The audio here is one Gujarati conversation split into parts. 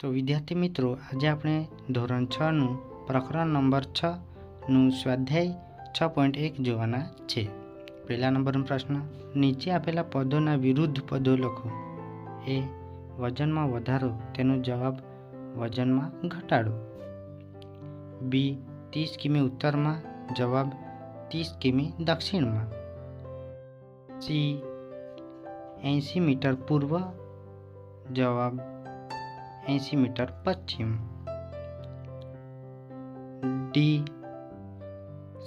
તો વિદ્યાર્થી મિત્રો, આજે આપણે ધોરણ 6નું પ્રકરણ નંબર 6નું સ્વાધ્યાય 6.1 જોવાના છે. પહેલા નંબરનો પ્રશ્ન, નીચે આપેલા પદોના વિરુદ્ધ પદો લખો. એ. વજનમાં વધારો, તેનો જવાબ વજનમાં ઘટાડો. બી. 30 કિમી ઉત્તરમાં, જવાબ 30 કિમી દક્ષિણમાં. સી. 80 મીટર પૂર્વ, જવાબ 80 મીટર પશ્ચિમ. ડી.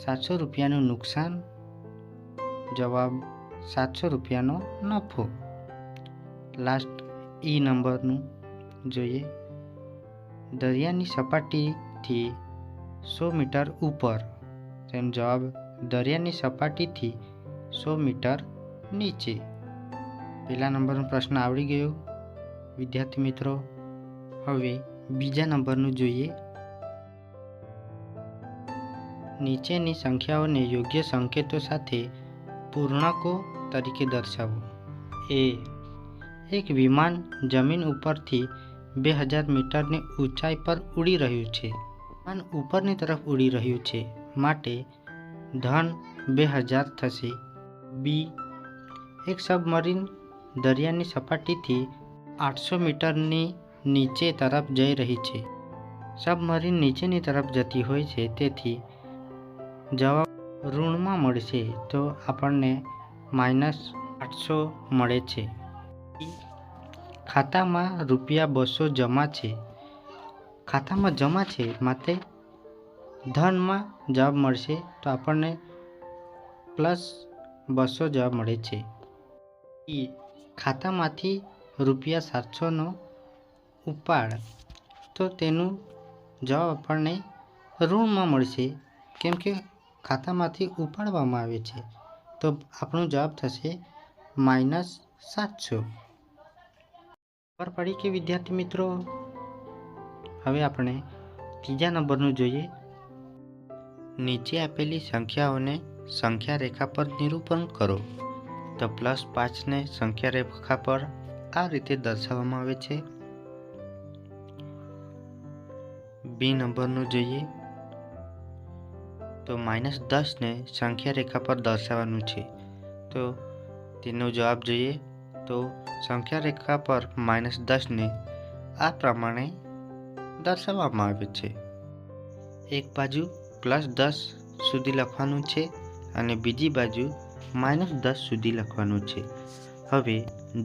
700 રૂપિયાનું નુકસાન, જવાબ 700 રૂપિયાનો નફો. લાસ્ટ ઈ નંબરનું જોઈએ. દરિયાની સપાટીથી 100 મીટર ઉપર, તેનો જવાબ દરિયાની સપાટીથી 100 મીટર નીચે. પહેલા નંબરનો પ્રશ્ન આવડી ગયો વિદ્યાર્થી મિત્રો. હવે બીજા નંબરનું જોઈએ. નીચેની સંખ્યાઓને યોગ્ય સંકેતો સાથે પૂર્ણાંકો તરીકે દર્શાવો. એ. એક વિમાન જમીન ઉપરથી 2000 મીટરની ઊંચાઈ પર ઉડી રહ્યું છે. વિમાન ઉપરની તરફ ઉડી રહ્યું છે, માટે ધન 2000 થશે. બી. એક સબમરીન દરિયાની સપાટીથી 800 મીટરની નીચે તરફ જઈ રહી છે. સબમરીન નીચેની તરફ જતી હોય છે, તેથી જવાબ ઋણમાં મળશે, તો આપણને -800 મળે છે. ખાતામાં ₹200 જમા છે. ખાતામાં જમા છે, માટે ધનમાં જવાબ મળશે, તો આપણને +200 જવાબ મળે છે. ખાતામાંથી ₹700નો ઉપાડ, તો તેનું જવાબ આપણને ઋણમાં મળશે, કેમ કે ખાતામાંથી ઉપાડવામાં આવે છે, તો આપણો જવાબ થશે -700. ખબર પડી કે વિદ્યાર્થી મિત્રો? હવે આપણે ત્રીજા નંબરનું જોઈએ. નીચે આપેલી સંખ્યાઓને સંખ્યા રેખા પર નિરૂપણ કરો. તો +5ને સંખ્યા રેખા પર આ રીતે દર્શાવવામાં આવે છે. બી નંબરનું જોઈએ. તો -10ને સંખ્યા રેખા પર દર્શાવવાનું છે, તો તેનો જવાબ જોઈએ. તો સંખ્યા રેખા પર -10ને આ પ્રમાણે દર્શાવવામાં આવે છે. એક બાજુ +10 સુધી લખવાનું છે અને બીજી બાજુ -10 સુધી લખવાનું છે. હવે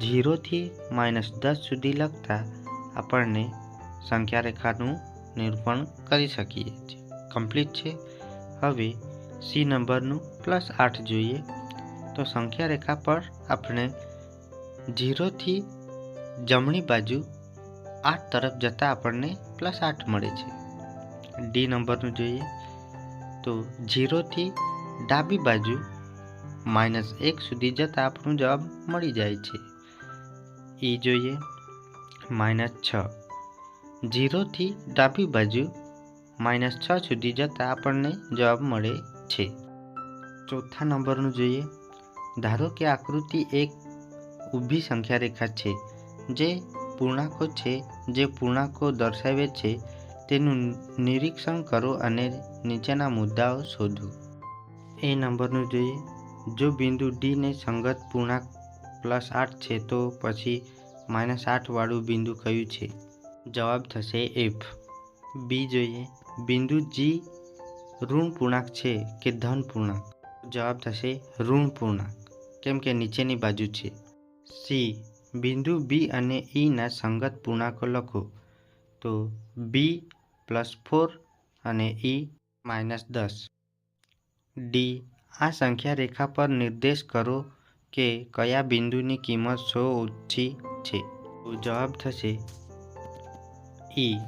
0થી -10 સુધી લખતા આપણને સંખ્યા રેખાનું નિરૂપણ કરી શકીએ છીએ. કમ્પ્લીટ છે. હવે સી નંબરનું +8 જોઈએ. તો સંખ્યા રેખા પર આપણે 0થી જમણી બાજુ 8 તરફ જતાં આપણને +8 મળે છે. ડી નંબરનું જોઈએ. તો 0થી ડાબી બાજુ -1 સુધી જતાં આપણો જવાબ મળી જાય છે. ઈ જોઈએ. -6. 0થી ડાબી બાજુ -6 સુધી જતાં આપણને જવાબ મળે છે. ચોથા નંબરનું જોઈએ. ધારો કે આકૃતિ એક ઊભી સંખ્યા રેખા છે, જે પૂર્ણાંકો દર્શાવે છે, તેનું નિરીક્ષણ કરો અને નીચેના મુદ્દાઓ શોધો. એ નંબરનું જોઈએ. જો બિંદુ ડી ને સંગત પૂર્ણાંક +8 છે, તો પછી -8 વાળું બિંદુ કયું છે? જવાબ થશે F. બી જોઈએ. બિંદુ જી ઋણ પૂર્ણાંક છે કે ધન પૂર્ણાંક? જવાબ થશે ઋણ પૂર્ણાંક, કેમ કે નીચેની બાજુ છે. સી. બિંદુ બી અને ઈ ના સંગત પૂર્ણાંકો લખો. તો બી +4 અને ઈ -10. ડી. આ સંખ્યા રેખા પર નિર્દેશ કરો કે કયા બિંદુની કિંમત 100 ઓછી છે. તો જવાબ થશે ઈ.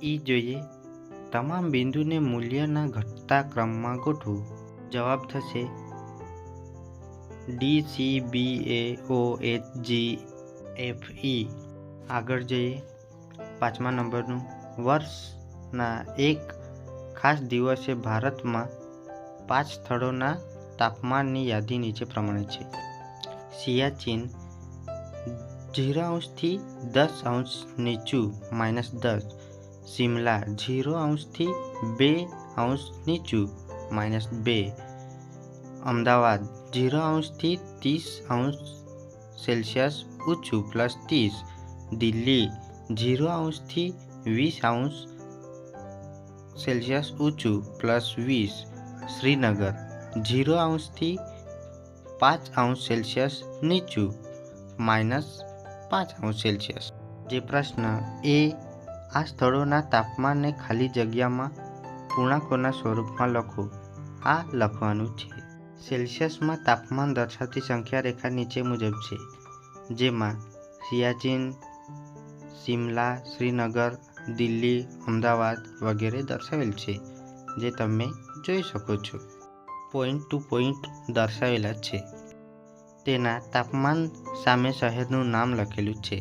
ઈ જોઈએ. તમામ બિંદુને મૂલ્યના ઘટતા ક્રમમાં ગોઠવો. જવાબ થશે ડી, સી, બી, એ, ઓ, એચ, જી, એફ, ઈ. આગળ જઈએ. 5મા નંબરનું. વર્ષના એક ખાસ દિવસે ભારતમાં 5 સ્થળોના તાપમાનની યાદી નીચે પ્રમાણે છે. સિયાચીન, 0° 10° નીચું -10. શિમલા 0° 2° નીચું -2. અમદાવાદ 0° 30° ઊંચું +30. દિલ્હી 0° 20° ઊંચું +20. શ્રીનગર 0° 5° નીચું -5°. જે પ્રશ્ન એ આ સ્થળોના તાપમાનને ખાલી જગ્યામાં પૂર્ણાંકોના સ્વરૂપમાં લખો. આ લખવાનું છે. સેલ્સિયસમાં તાપમાન દર્શાવતી સંખ્યા રેખા નીચે મુજબ છે, જેમાં સિયાચીન, શિમલા, શ્રીનગર, દિલ્હી, અમદાવાદ વગેરે દર્શાવેલ છે, જે તમે જોઈ શકો છો. પોઈન્ટ ટુ પોઈન્ટ દર્શાવેલા છે. તેના તાપમાન સામે શહેરનું નામ લખેલું છે.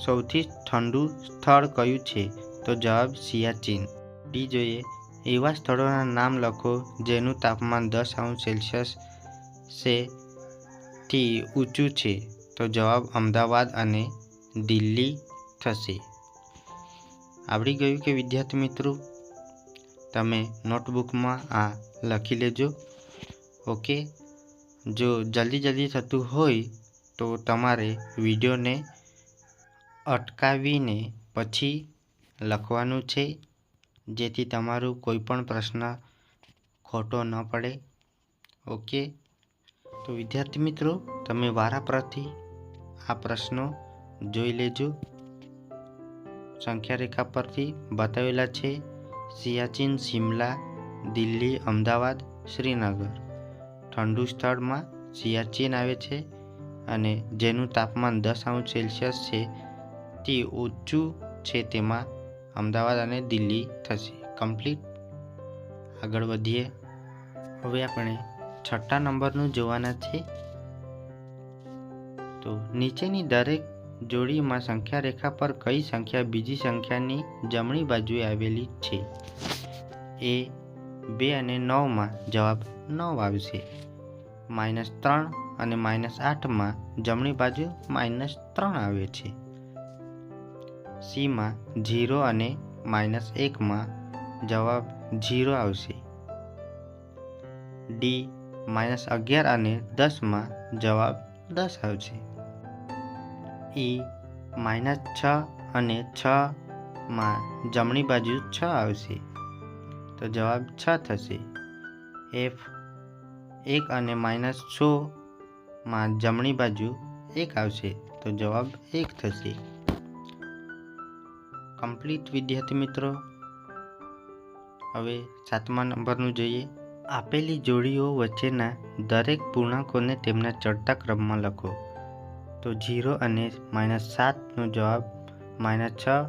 સૌથી ઠંડુ સ્થળ કયું છે? તો જવાબ સિયાચીન. ડી જોઈએ. એવા સ્થળોના નામ લખો જેનું તાપમાન 10° થી ઊંચું છે. તો જવાબ અમદાવાદ અને દિલ્હી થશે. આવડી ગયું કે વિદ્યાર્થી મિત્રો? તમે નોટબુકમાં આ લખી લેજો. ઓકે. જો જલ્દી થતું હોય તો તમારે વિડીયોને અટકાવીને પછી લખવાનું છે, જેથી તમારું કોઈ પણ પ્રશ્ન ખોટો ન પડે. ઓકે. તો વિદ્યાર્થી મિત્રો, તમે વારાફરતી આ પ્રશ્નો જોઈ લેજો. સંખ્યા રેખા પરથી બતાવેલા છે. સિયાચીન, શિમલા, દિલ્હી, અમદાવાદ, શ્રીનગર. ઠંડુ સ્થળમાં સિયાચીન આવે છે અને જેનું તાપમાન 10° છે તે ઊંચું છે, તેમાં અમદાવાદ અને દિલ્હી થશે. કમ્પ્લીટ. આગળ વધીએ. હવે આપણે 6 નંબરનું જોવાના છે. તો નીચેની દરેક જોડીમાં સંખ્યા રેખા પર કઈ સંખ્યા બીજી સંખ્યાની જમણી બાજુએ આવેલી છે? એ 2 અને 9માં જવાબ 9 આવશે. -3 અને -8માં જમણી બાજુ -3 આવે છે. સીમાં 0 અને -1માં જવાબ 0 આવશે. ડી -11 અને 10માં જવાબ 10 આવશે. ઈ -6 અને 6માં જમણી બાજુ 6 આવશે, તો જવાબ 6 થશે. એફ 1 અને -6માં જમણી બાજુ 1 આવશે, તો જવાબ 1 થશે. કમ્પ્લીટ વિદ્યાર્થી મિત્રો. હવે 7મા નંબરનું જોઈએ. આપેલી જોડીઓ વચ્ચેના દરેક પૂર્ણાંકોને તેમના ચડતા ક્રમમાં લખો. તો 0 અને -7નો જવાબ -6,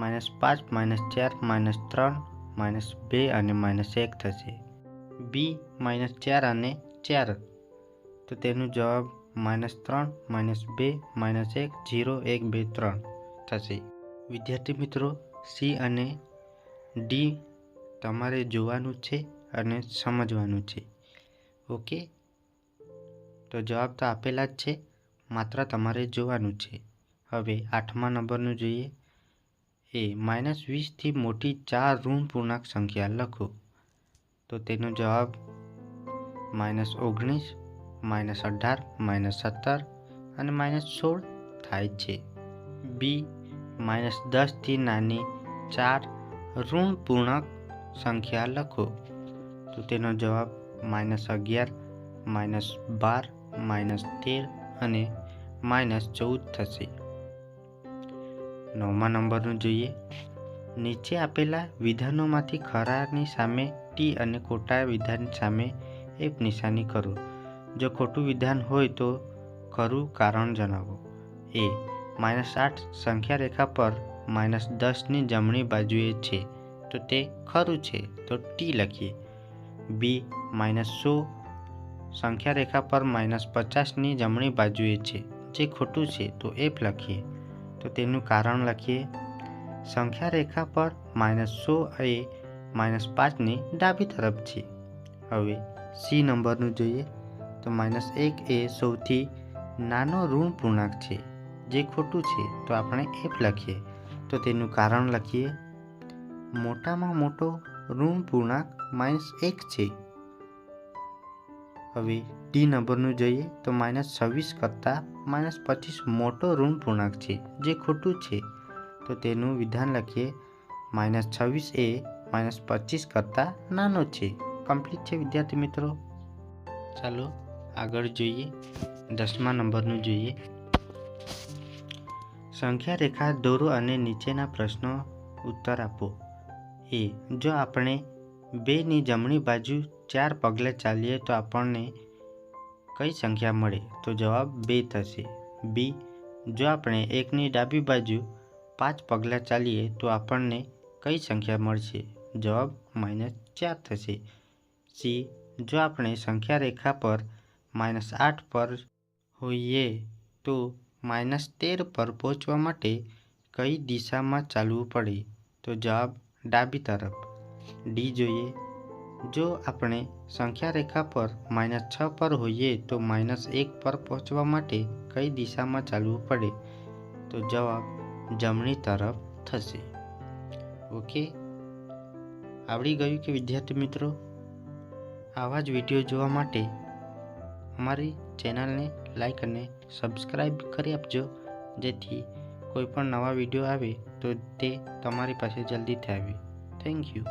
-5, -4, -3, -2 અને -1 થશે. બી -4 અને 4, તો તેનો જવાબ -3, -2, -1, 0, 1, 2, 3 થશે. વિદ્યાર્થી મિત્રો, સી અને ડી તમારે જોવાનું છે અને સમજવાનું છે. ઓકે. તો જવાબ તો આપેલા જ છે, માત્ર તમારે જોવાનું છે. હવે 8મા નંબરનું જોઈએ. એ -20થી મોટી 4 ઋણ પૂર્ણાંક સંખ્યા લખો. તો તેનો જવાબ -19, -18, -17 અને -16 થાય છે. બી -10થી નાની 4 ઋણ પૂર્ણાંક સંખ્યા લખો. તો તેનો જવાબ -11, -12, -13 અને -14 થશે. 9મા નંબરનું જોઈએ. નીચે આપેલા વિધાનોમાંથી ખરાની સામે ટી અને ખોટા વિધાન સામે F નિશાની કરો. જો ખોટું વિધાન હોય તો ખરું કારણ જણાવો. એ -8 સંખ્યા રેખા પર -10ની જમણી બાજુએ છે, તો તે ખરું છે, તો ટી લખીએ. બી -100 સંખ્યા રેખા પર -50ની જમણી બાજુએ છે, જે ખોટું છે, તો F લખીએ. તો તેનું કારણ લખીએ. સંખ્યા રેખા પર -100 એ -5ની ડાબી તરફ છે. હવે સી નંબરનું જોઈએ. તો -1 એ સૌથી નાનો ઋણ પૂર્ણાંક છે, જે ખોટું છે તો આપણે F લખીએ. તો તેનું કારણ લખીએ. મોટામાં મોટો ઋણ પૂર્ણાંક -1 છે. હવે ડી નંબરનું જોઈએ તો -26 કરતાં -25 મોટો ઋણ પૂર્ણાંક છે, જે ખોટું છે. તો તેનું વિધાન લખીએ. -26 એ -25 કરતાં નાનો છે. કમ્પ્લીટ છે વિદ્યાર્થી મિત્રો. ચાલો આગળ જોઈએ. 10મા નંબરનું જોઈએ. સંખ્યા રેખા દોરો અને નીચેના પ્રશ્નો ઉત્તર આપો. એ. જો આપણે 2ની જમણી બાજુ 4 પગલાં ચાલીએ તો આપણને કઈ સંખ્યા મળે? તો જવાબ 2 થશે. બી. જો આપણે 1ની ડાબી બાજુ 5 પગલાં ચાલીએ તો આપણને કઈ સંખ્યા મળશે? જવાબ -4 થશે. સી. જો આપણે સંખ્યા રેખા પર -8 પર હોઈએ તો -13 પર પહોંચવા માટે કઈ દિશામાં ચાલવું પડે? તો જવાબ ડાબી તરફ. ડી જોઈએ. જો આપણે સંખ્યા રેખા પર -6 પર હોઈએ તો -1 પર પહોંચવા માટે કઈ દિશામાં ચાલવું પડે? તો જવાબ જમણી તરફ થશે. ઓકે, આવડી ગયું કે વિદ્યાર્થી મિત્રો? આવા જ વિડીયો જોવા માટે અમારી ચેનલને લાઈક અને સબસ્ક્રાઈબ કરી આપજો, જેથી કોઈ પણ નવા વિડીયો આવે તો તે તમારી પાસે જલ્દીથી આવે. Thank you.